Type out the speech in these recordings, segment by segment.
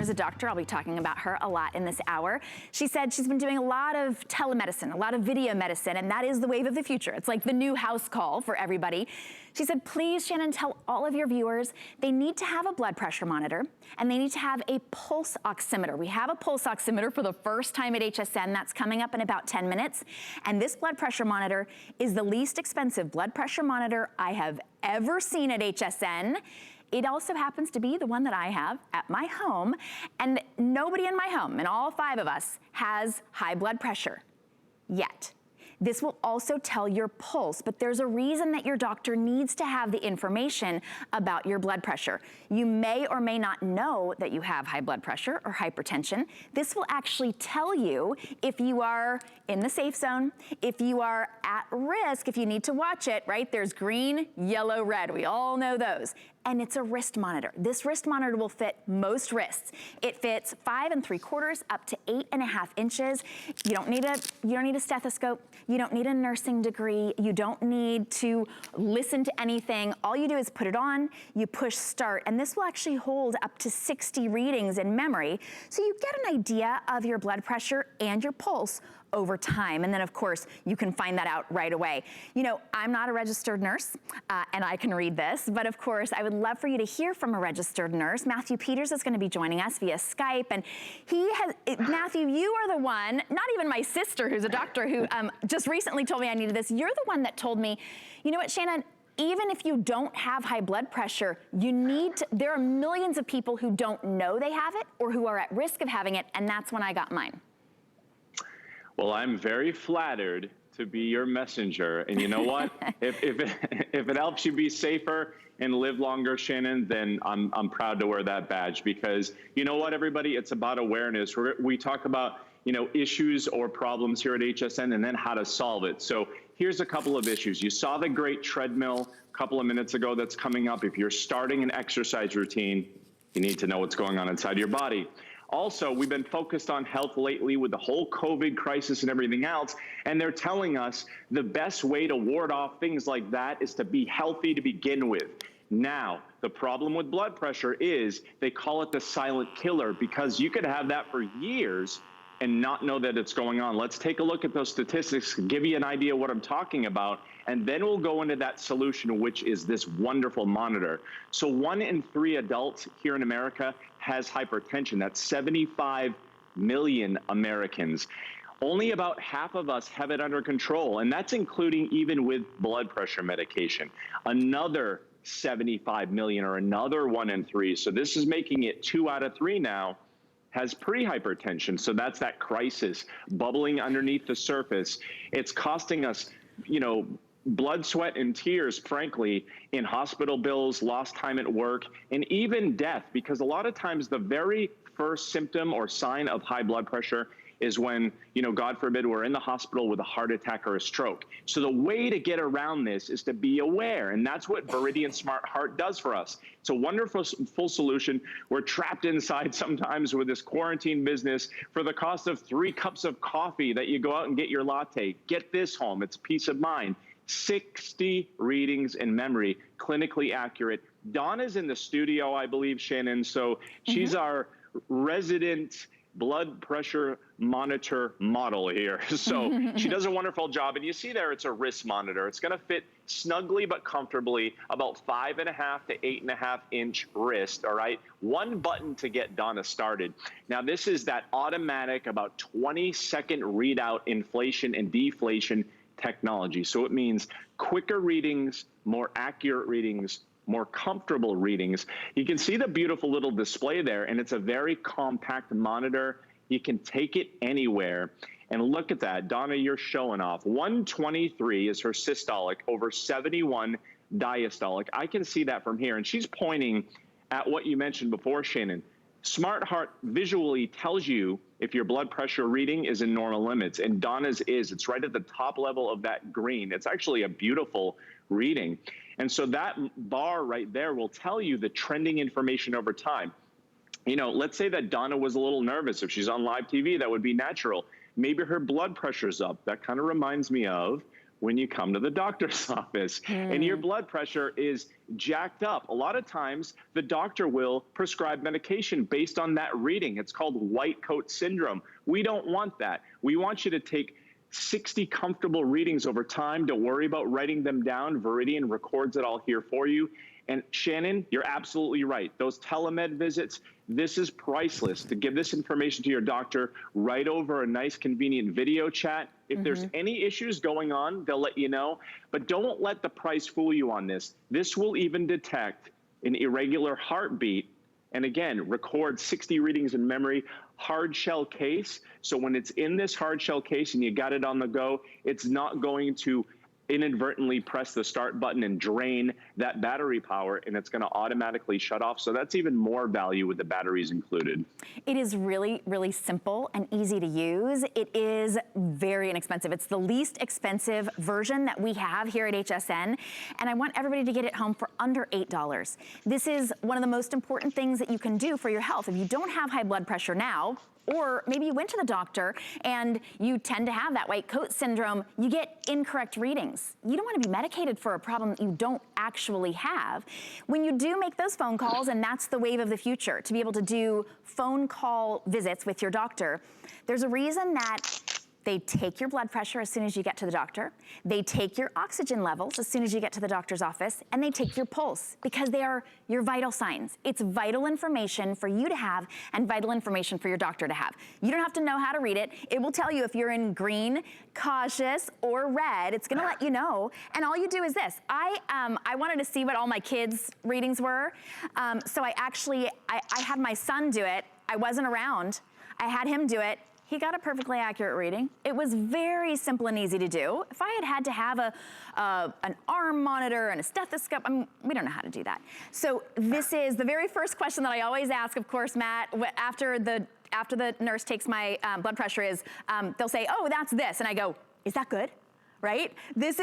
is a doctor. I'll be talking about her a lot in this hour. She said she's been doing a lot of telemedicine, a lot of video medicine, and that is the wave of the future. It's like the new house call for everybody. She said, please, Shannon, tell all of your viewers they need to have a blood pressure monitor and they need to have a pulse oximeter. We have a pulse oximeter for the first time at HSN. That's coming up in about 10 minutes. And this blood pressure monitor is the least expensive blood pressure monitor I have ever seen at HSN. It also happens to be the one that I have at my home, and nobody in my home, and all 5 of us, has high blood pressure yet. This will also tell your pulse, but there's a reason that your doctor needs to have the information about your blood pressure. You may or may not know that you have high blood pressure or hypertension. This will actually tell you if you are in the safe zone, if you are at risk, if you need to watch it, right? There's green, yellow, red. We all know those. And it's a wrist monitor. This wrist monitor will fit most wrists. It fits 5 3/4 up to 8.5 inches. You don't need a stethoscope. You don't need a nursing degree. You don't need to listen to anything. All you do is put it on, you push start, and this will actually hold up to 60 readings in memory. So you get an idea of your blood pressure and your pulse over time. And then of course, you can find that out right away. You know, I'm not a registered nurse and I can read this, but of course, I would love for you to hear from a registered nurse. Matthew Peters is gonna be joining us via Skype. And Matthew, you are the one, not even my sister who's a doctor who just recently told me I needed this. You're the one that told me, you know what, Shannon, even if you don't have high blood pressure, there are millions of people who don't know they have it or who are at risk of having it, and that's when I got mine. Well, I'm very flattered to be your messenger. And you know what? if it helps you be safer and live longer, Shannon, then I'm proud to wear that badge, because you know what, everybody, it's about awareness. We talk about, you know, issues or problems here at HSN and then how to solve it. So here's a couple of issues. You saw the great treadmill a couple of minutes ago that's coming up. If you're starting an exercise routine, you need to know what's going on inside your body. Also, we've been focused on health lately with the whole COVID crisis and everything else, and they're telling us the best way to ward off things like that is to be healthy to begin with. Now, the problem with blood pressure is they call it the silent killer, because you could have that for years and not know that it's going on. Let's take a look at those statistics, give you an idea what I'm talking about, and then we'll go into that solution, which is this wonderful monitor. So 1 in 3 adults here in America has hypertension. That's 75 million Americans. Only about half of us have it under control, and that's including even with blood pressure medication. Another 75 million, or another 1 in 3. So this is making it 2 out of 3 now has pre-hypertension. So that's that crisis bubbling underneath the surface. It's costing us, you know, blood, sweat, and tears, frankly, in hospital bills, lost time at work, and even death, because a lot of times the very first symptom or sign of high blood pressure is when, you know, God forbid, we're in the hospital with a heart attack or a stroke. So the way to get around this is to be aware, and that's what Veridian SmartHeart does for us. It's a wonderful full solution. We're trapped inside sometimes with this quarantine business for the cost of 3 cups of coffee that you go out and get your latte. Get this home, it's peace of mind. 60 readings in memory, clinically accurate. Donna's in the studio, I believe, Shannon, so she's our resident blood pressure monitor model here. So she does a wonderful job. And you see there, it's a wrist monitor. It's going to fit snugly but comfortably, about 5.5 to 8.5 inch wrist. All right. 1 button to get Donna started. Now, this is that automatic, about 20-second readout inflation and deflation technology. So it means quicker readings, more accurate readings, more comfortable readings. You can see the beautiful little display there, and it's a very compact monitor. You can take it anywhere. And look at that, Donna, you're showing off. 123 is her systolic, over 71 diastolic. I can see that from here, and she's pointing at what you mentioned before, Shannon. SmartHeart visually tells you if your blood pressure reading is in normal limits, and Donna's is. It's right at the top level of that green. It's actually a beautiful reading. And so that bar right there will tell you the trending information over time. You know, let's say that Donna was a little nervous. If she's on live TV, that would be natural. Maybe her blood pressure's up. That kind of reminds me of when you come to the doctor's office and your blood pressure is jacked up. A lot of times the doctor will prescribe medication based on that reading. It's called white coat syndrome. We don't want that. We want you to take 60 comfortable readings over time. Don't worry about writing them down. Veridian records it all here for you. And Shannon, you're absolutely right. Those telemed visits, this is priceless. To give this information to your doctor right over a nice convenient video chat. If there's any issues going on, they'll let you know. But don't let the price fool you on this. This will even detect an irregular heartbeat. And again, record 60 readings in memory, hard shell case. So when it's in this hard shell case and you got it on the go, it's not going to inadvertently press the start button and drain that battery power, and it's going to automatically shut off. So that's even more value with the batteries included. It is really, really simple and easy to use. It is very inexpensive. It's the least expensive version that we have here at HSN, and I want everybody to get it home for under $8. This is one of the most important things that you can do for your health. If you don't have high blood pressure now, or maybe you went to the doctor and you tend to have that white coat syndrome, you get incorrect readings. You don't want to be medicated for a problem that you don't actually have. When you do make those phone calls, and that's the wave of the future, to be able to do phone call visits with your doctor, there's a reason that they take your blood pressure as soon as you get to the doctor. They take your oxygen levels as soon as you get to the doctor's office, and they take your pulse because they are your vital signs. It's vital information for you to have and vital information for your doctor to have. You don't have to know how to read it. It will tell you if you're in green, cautious, or red. It's gonna let you know. And all you do is this. I wanted to see what all my kids' readings were. So I had my son do it. I wasn't around. I had him do it. He got a perfectly accurate reading. It was very simple and easy to do. If I had to have an arm monitor and a stethoscope, we don't know how to do that. So this is the very first question that I always ask, of course, Matt, after the nurse takes my blood pressure is, they'll say, oh, that's this. And I go, is that good? Right? This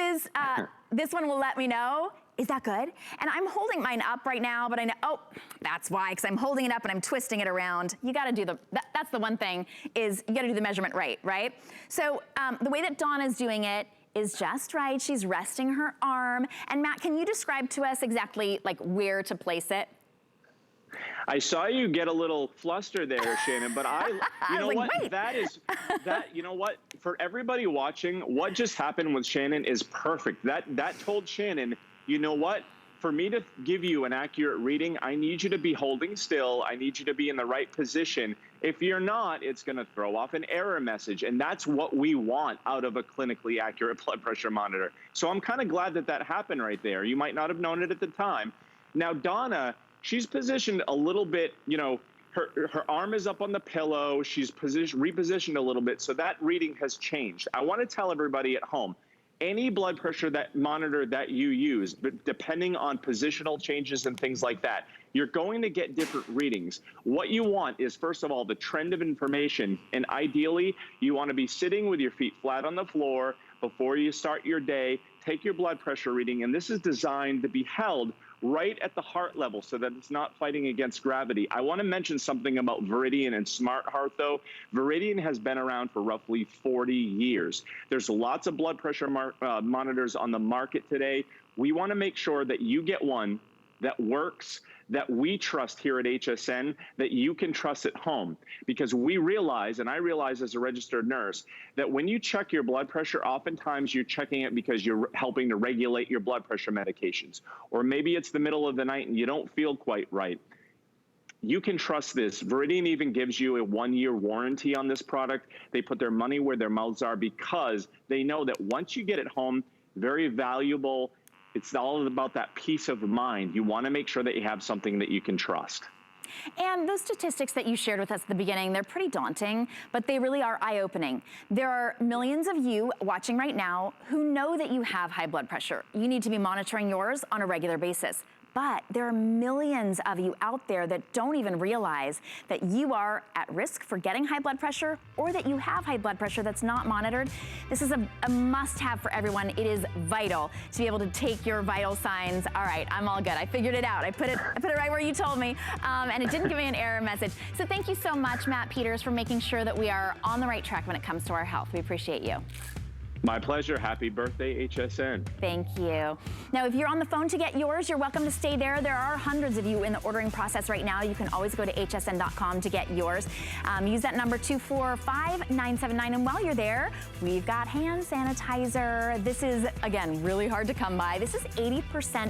one will let me know. Is that good? And I'm holding mine up right now, but I know, oh, that's why, because I'm holding it up and I'm twisting it around. You gotta do that's the one thing, is you gotta do the measurement right? So the way that Donna's doing it is just right. She's resting her arm. And Matt, can you describe to us exactly like where to place it? I saw you get a little fluster there, Shannon, but you know what? Wait. You know what? For everybody watching, what just happened with Shannon is perfect. That told Shannon, you know what? For me to give you an accurate reading, I need you to be holding still. I need you to be in the right position. If you're not, it's going to throw off an error message. And that's what we want out of a clinically accurate blood pressure monitor. So I'm kind of glad that happened right there. You might not have known it at the time. Now, Donna, she's positioned a little bit, you know, her arm is up on the pillow. She's repositioned a little bit. So that reading has changed. I want to tell everybody at home, any blood pressure monitor that you use, but depending on positional changes and things like that, you're going to get different readings. What you want is, first of all, the trend of information. And ideally, you want to be sitting with your feet flat on the floor before you start your day. Take your blood pressure reading. And this is designed to be held right at the heart level so that it's not fighting against gravity. I want to mention something about Veridian and SmartHeart, though. Veridian has been around for roughly 40 years. There's lots of blood pressure monitors on the market today. We want to make sure that you get one that works, that we trust here at HSN, that you can trust at home. Because we realize, and I realize as a registered nurse, that when you check your blood pressure, oftentimes you're checking it because you're helping to regulate your blood pressure medications. Or maybe it's the middle of the night and you don't feel quite right. You can trust this. Veridian even gives you a 1-year warranty on this product. They put their money where their mouths are because they know that once you get it home, very valuable. It's all about that peace of mind. You want to make sure that you have something that you can trust. And those statistics that you shared with us at the beginning, they're pretty daunting, but they really are eye-opening. There are millions of you watching right now who know that you have high blood pressure. You need to be monitoring yours on a regular basis. But there are millions of you out there that don't even realize that you are at risk for getting high blood pressure or that you have high blood pressure that's not monitored. This is a must-have for everyone. It is vital to be able to take your vital signs. All right, I'm all good. I figured it out. I put it right where you told me, and it didn't give me an error message. So thank you so much, Matt Peters, for making sure that we are on the right track when it comes to our health. We appreciate you. My pleasure. Happy birthday, HSN. Thank you. Now, if you're on the phone to get yours, you're welcome to stay there. There are hundreds of you in the ordering process right now. You can always go to hsn.com to get yours. Use that number 245979. And while you're there, we've got hand sanitizer. This is, again, really hard to come by. This is 80%